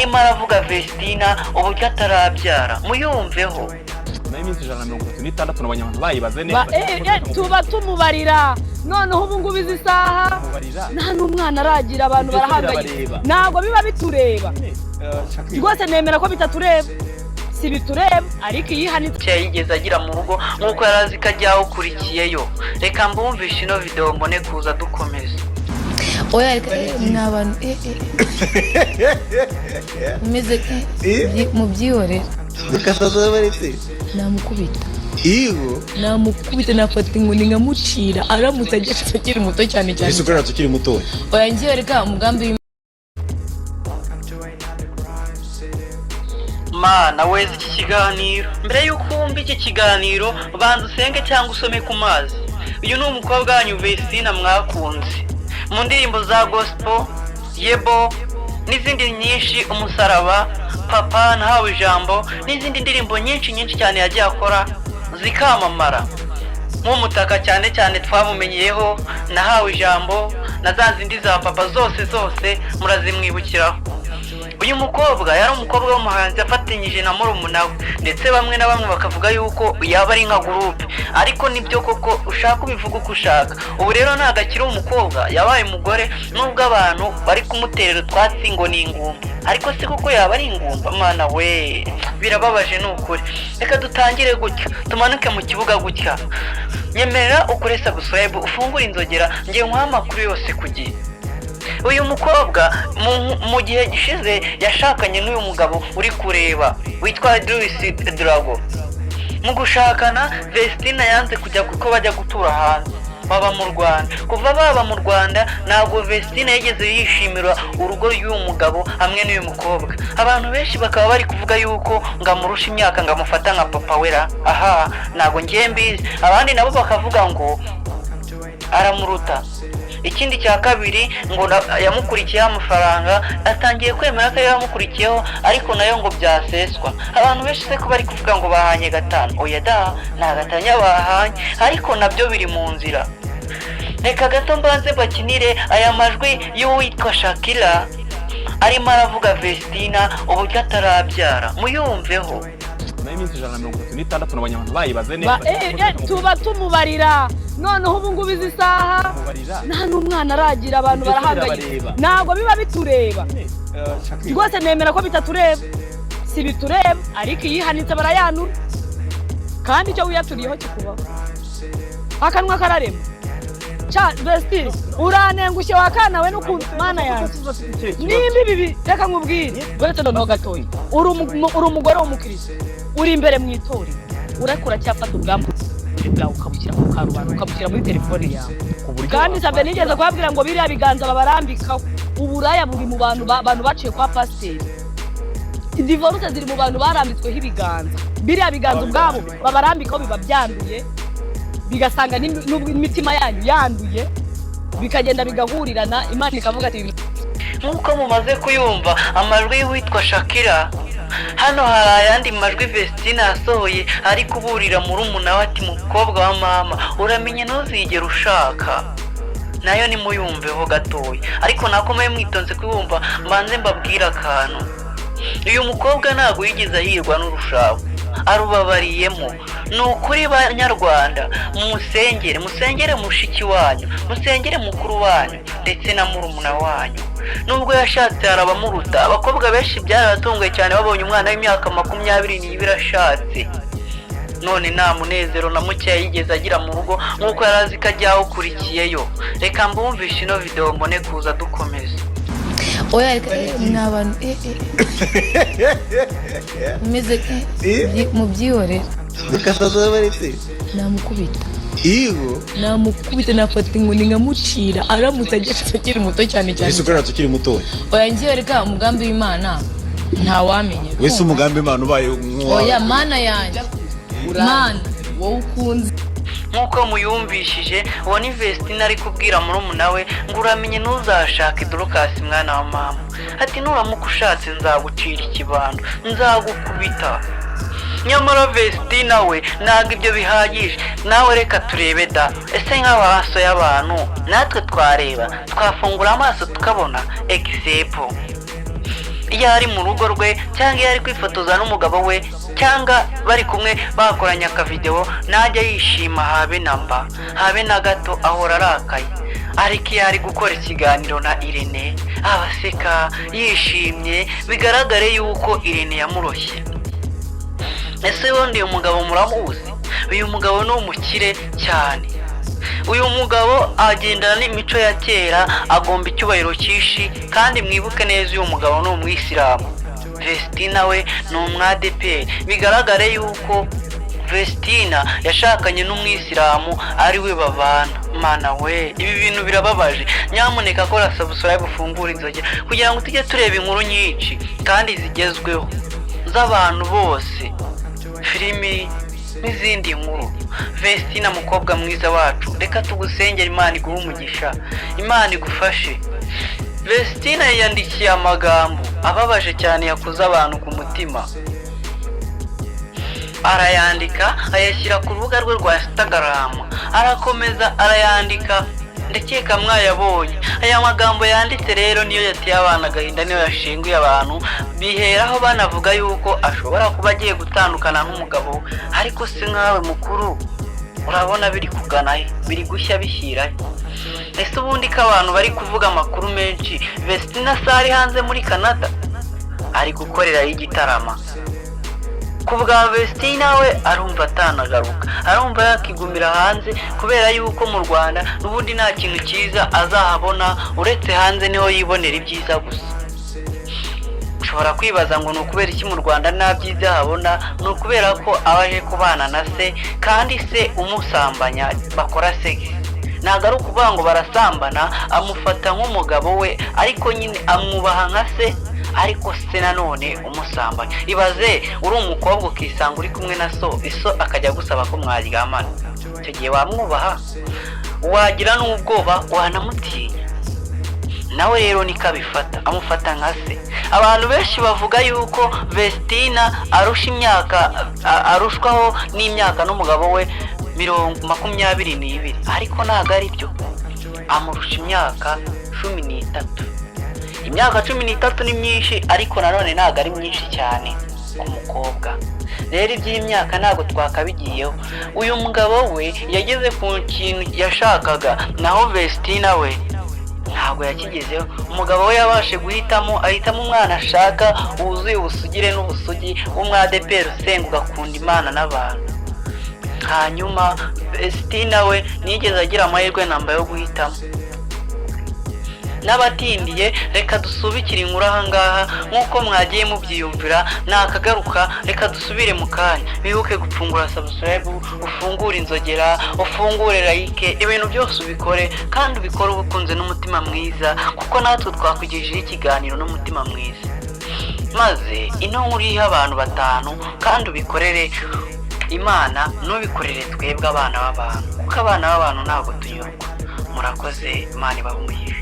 arimo aravuga Vestina uburyo atarabyara muyumveho. iminsi 136 n'abanyabantu bayibaze neza tuba tumubarira noneho ubu ngubu izi saha nta n'umwana aragira abantu barahanganye ntabwo biba bitureba rwose nemera ko bitatureba si bitureba ariko yihanitse yigeze agira mu rugo nk'uko yarazi ko ajyaho ukurikiyeyo. Reka mbumvishe ino video mbone kuza dukomeza. oya n'abantu umeze mu byihorera ukasaza baretse namukubita namukubita nafata inkoni nkamucira aramutse ageze akiri muto cyane cyane ese ukora tukiri muto oya ngiye reka umugambi mana weze iki kiganiro. Mbere yuko wumva iki kiganiro banza usenge cyangwa usome ku mazi. Uyu ni umukobwa wanyu Vestina mwakunze mu ndirimbo za gospel, yebo n'izindi nyinshi, umusaraba, papa nahawe ijambo n'izindi ndirimbo nyinshi cyane yagiye akora zikamamara. Nk'umutaka cyane twamumenyeyeho nahawe ijambo na za zindi za papa zose murazimwibukiraho. Uyu mukobwa yari umukobwa w'umuhanzi afatanyije na murumuna we, ndetse bamwe na bamwe bakavuga yuko yaba ari nka groupe, ariko nibyo koko ushaka ubivuga uko ushaka. Ubu rero ntabwo akiri umukobwa, yabaye umugore, nubwo abantu bari kumuterera utwatsi ngo ni ingumba, ariko si kuko yaba ari ingumba. Mana we birababaje n'ukuri. Reka dutangire gutya tumanuke mu kibuga gutya. Nyemerera ukore subscribe, ufungure inzogera, ngiye nkwa amakuru yose kugiye. Uyu mukobwa mu gihe gishize yashakanye n'uyu mugabo uri kureba witwa Drago. Mu gushakana Vestina yanze kujya kuko bajya gutura hanze baba mu Rwanda. Kuva baba mu Rwanda ntabwo Vestina yigeze yishimira urugo rw'uyu mugabo hamwe n'uyu mukobwa. Abantu benshi bakaba bari kuvuga yuko ngamurusha imyaka ngamufata nka papa wera. Aha ntabwo ngiye mbizi. Abandi nabo bakavuga ngo aramuruta. Ikindi cya kabiri ngo yamukurikiyeho amafaranga, atangiye kwemera ko yamukurikiyeho, ariko nayo ngo byaseswa. Abantu benshi se ko bari kuvuga ngo bahanye gatanu. Oya da, nta Gatanya bahanye, ariko nabyo biri mu nzira. Reka gato mbanze bakinire aya majwi y'uwitwa Shakira arimo aravuga Vestina uburyo atarabyara muyumveho. iminsi 136 n'abanyabantu bayibaze neza tuba tumubarira noneho ubu ngubu izi saha nta n'umwana aragira abantu barahanganye ntabwo biba bitureba rwose nemera ko bitatureba si bitureba ariko yihanitse barayanura kandi icyo wiyaturiyeho kikubaho akanwa kararema Vestina uranengushye wakana we n'ukuntu mana yanjye nimba bibi reka nkubwire uretse noneho gatoya uri umugore w'umukristo uri imbere mu itorero urakura cyafata ubwambu bwawe ukabushyira mu karubanda ukabushyira muri telefone yawe kandi sabe nigeze kubabwira ngo biriya biganza babarambikaho uburaya buri mu bantu baciye kwa pasiteri. Divorce ziri mu bantu barambitsweho ibiganza, biriya biganza ubwabo babarambikaho biba byanduye bigasanga n'imitima yanyu yanduye bikagenda bigahurirana. Imana ikavuga ati nk'uko mumaze kuyumva amajwi y'uwitwa Shakira, hano hari ayandi majwi Vestina yasohoye ari kuburira murumuna we ati mukobwa wa mama uramenye ntuzigere ushaka. Nayo ni muyumveho gatoya, ariko nakomeye mwitonze kuyumva. Mbanze mbabwira akantu, uyu mukobwa ntabwo yigeze ahirwa n'urushako, arubabariyemo. Ni ukuri banyarwanda, musengere mushiki wanyu, musengere mukuru wanyu ndetse na murumuna wanyu. Nubwo yashatse arabamuruta, abakobwa benshi byaratunguye cyane babonye umwana w'imyaka 22 ashatse. None nta munezero na muke yigeze agira mu rugo nk'uko yarazi ko ajyaho ukurikiyeyo. Reka mbumvishe ino video mbone kuza dukomeza. oya n'abantu umeze mu byihorera ukasaza baretse namukubita nafata inkoni nkamucira aramutse ageze akiri muto cyane cyane ese ukora tukiri muto oya ngiye reka umugambi w'Imana nta wamenye wese umugambi Imana ubaye oya mana yanjye mana wowe ukunze. Nk'uko muyumvishije uwo ni Vestina ari kubwira murumuna we ngo uramenye ntuzashake Dorukasi mwana wa mama, ati nuramuka ushatse nzagucira ikibando, nzagukubita. Nyamara Vestina we ntabwo ibyo bihagije. Nawe reka turebe da, ese nk'abaso y'abantu natwe twareba twafungura amaso tukabona example. iyo ari mu rugo rwe cyangwa iyo ari kwifotoza n'umugabo we cyangwa bari kumwe bakoranye akavidewo najya yishima habe namba habe na gato ahora arakaye. Ariko iyo ari gukora ikiganiro na Irene abaseka yishimye bigaragare yuko Irene yamuroshye. Ese wundi uyu mugabo muramuzi? Uyu mugabo ni umukire cyane. Uyu mugabo agendana n'imico ya kera, agomba icyubahiro cyinshi, kandi mwibuke neza uyu mugabo ni umwisilamu. Vestina we ni umwadeperi. Bigaragare yuko Vestina yashakanye n'umwisilamu ari we babana. Manawe, ibi bintu birababaje. Nyamuneka kora subscribe ufungure inzogera kugira ngo tujye tureba inkuru nyinshi kandi zigezweho z'abantu bose, filimi n'izindi nkuru. Vestina mukobwa mwiza wacu, reka tugusengera Imana iguhe umugisha, Imana igufashe. Vestina yandikiye amagambo ababaje cyane yakuza abantu ku mutima. Arayandika ayashyira ku rubuga rwe rwa Instagram, arakomeza arayandika, ndakeka mwayabonye. Aya magambo yanditse rero niyo yatiye abana agahinda, niyo yashinguye abantu, biheraho banavuga yuko ashobora kuba agiye gutandukana n'umugabo. Ariko se nkawe mukuru urabona biri kugana he? Biri gushya bishyira he? Ese ubundi ko abantu bari kuvuga amakuru menshi Vestina sari hanze muri Canada ari gukorera igitarama. Kubwa Vestina we arumva atanagaruka, arumva yakigumira hanze kubera yuko mu Rwanda n'ubundi nta kintu cyiza azahabona uretse hanze niho yibonera ibyiza gusa. Ushobora kwibaza ngo nukubera iki mu Rwanda nta byiza habona? Nukubera ko abaje kubana na se, kandi se umusambanya bakora sex. Ntago ari ukuvuga ngo barasambana, amufata nk'umugabo we ariko nyine amwubaha nka se, ariko se nanone umusambanya. Ibaze uri umukobwa ukisanga uri kumwe na so, iso akajya gusaba ko mwaryamana. Icyo gihe wamwubaha? Wagira n'ubwoba, wanamutinya. Nawe rero niko abifata, amufata nka se. Abantu benshi bavuga yuko Vestina arushwaho n'imyaka n'umugabo we 22, ariko ntago ari byo. Amurusha imyaka 13. Imyaka 13 ni myinshi, ariko nanone ntago ari myinshi cyane ku mukobwa. Rero iby'imyaka ntago twakabigiyeho. Uyu mugabo we yageze ku kintu yashakaga, naho Vestina we ntabwo yakigezeho. Umugabo we yabashe ahitamo umwana ashaka wuzuye ubusugire n'ubusugi, w'umwadeperi usenga ugakunda Imana n'abantu. Hanyuma Vestina we nigeze agira amahirwe namba yo guhitamo. N'abatindiye reka dusubikire inkuru ahangaha nk'uko mwagiye mubyiyumvira, nakagaruka reka dusubire mu kanya. Bibuke gupfungura subscribe, ufungure inzogera, ufungure like, ibintu byose ubikore, kandi ubikore ubukunze n'umutima mwiza, kuko natwe twakugejeje ikiganiro n'umutima mwiza. Maze ino nkuru iriho abantu 5, kandi ubikorere Imana, nubikorere twebwe abana b'abantu, kuko abana b'abantu ntabwo tunyurwa. Murakoze, Imana ibahe umugisha.